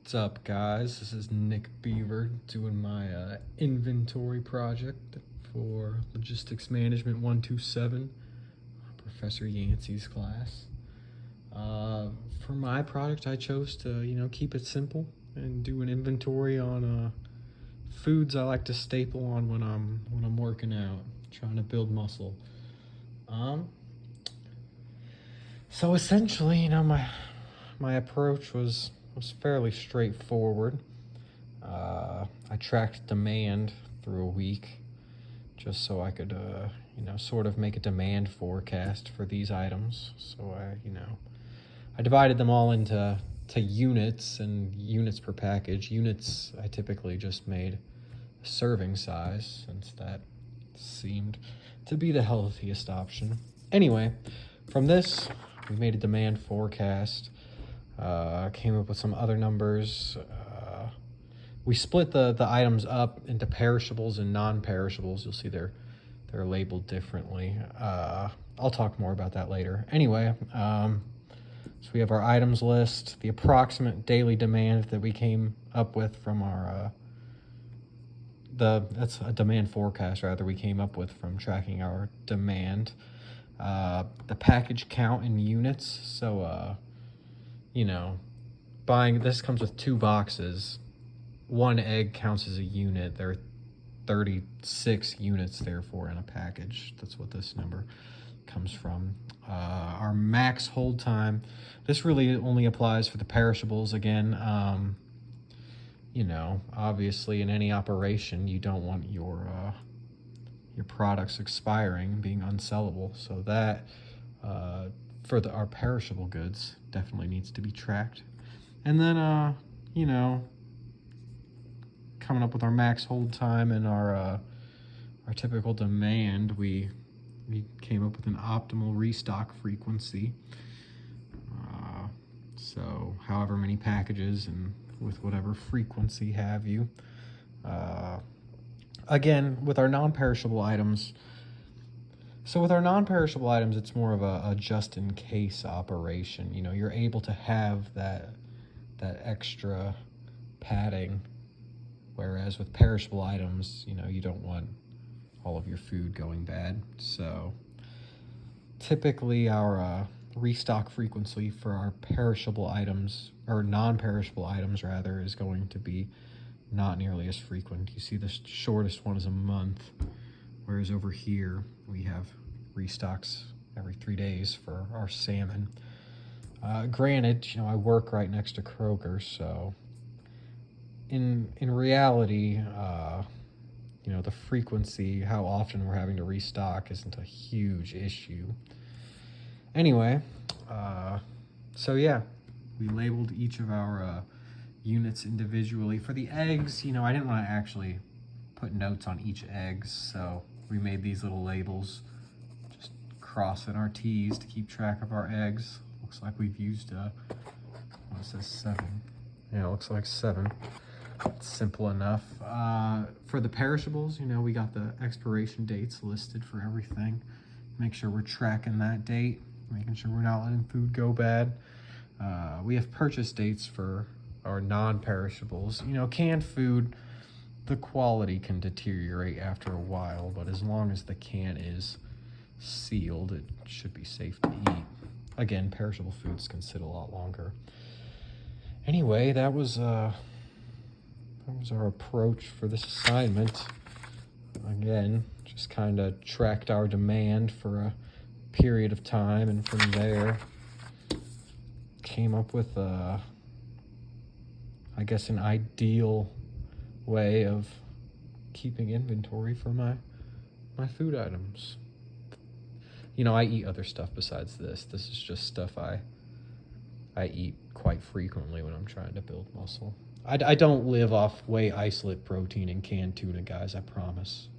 What's up, guys? This is Nick Biever doing my inventory project for Logistics Management 127, Professor Yancey's class. For my project, I chose to, keep it simple and do an inventory on foods I like to staple on when I'm working out, trying to build muscle. So essentially, my approach was fairly straightforward. I tracked demand through a week just so I could, sort of make a demand forecast for these items. So I divided them all into units and units per package. Units, I typically just made a serving size since that seemed to be the healthiest option. Anyway, from this, we made a demand forecast. Came up with some other numbers. We split the items up into perishables and non-perishables. You'll see they're labeled differently. I'll talk more about that later. Anyway, so we have our items list, the approximate daily demand that we came up with from our that's a demand forecast rather we came up with from tracking our demand. The package count in units. So buying this comes with 2 boxes. 1 egg counts as a unit. There are 36 units therefore in a package. That's what this number comes from. Our max hold time, this really only applies for the perishables. Again, obviously in any operation you don't want your products expiring, being unsellable, so that for our perishable goods definitely needs to be tracked. And then coming up with our max hold time and our typical demand, we came up with an optimal restock frequency. So however many packages and with whatever frequency have you. Again, with our non-perishable items, it's more of a just-in-case operation. You're able to have that extra padding, whereas with perishable items, you don't want all of your food going bad. So typically our restock frequency for our perishable items, or non-perishable items rather, is going to be not nearly as frequent. You see the shortest one is a month, whereas over here we have restocks every 3 days for our salmon. Granted, I work right next to Kroger, so in reality, the frequency, how often we're having to restock, isn't a huge issue. Anyway, so yeah, we labeled each of our units individually. For the eggs, I didn't want to actually put notes on each egg, so we made these little labels, just crossing our T's to keep track of our eggs. Looks like we've used, it says 7. Yeah, it looks like 7. It's simple enough. For the perishables, we got the expiration dates listed for everything. Make sure we're tracking that date, making sure we're not letting food go bad. We have purchase dates for our non-perishables. Canned food, the quality can deteriorate after a while, but as long as the can is sealed, it should be safe to eat. Again, perishable foods can sit a lot longer. Anyway, that was our approach for this assignment. Again, just kind of tracked our demand for a period of time, and from there came up with an ideal way of keeping inventory for my food items. I eat other stuff besides this. This is just stuff I eat quite frequently when I'm trying to build muscle. I don't live off whey isolate protein and canned tuna, guys, I promise.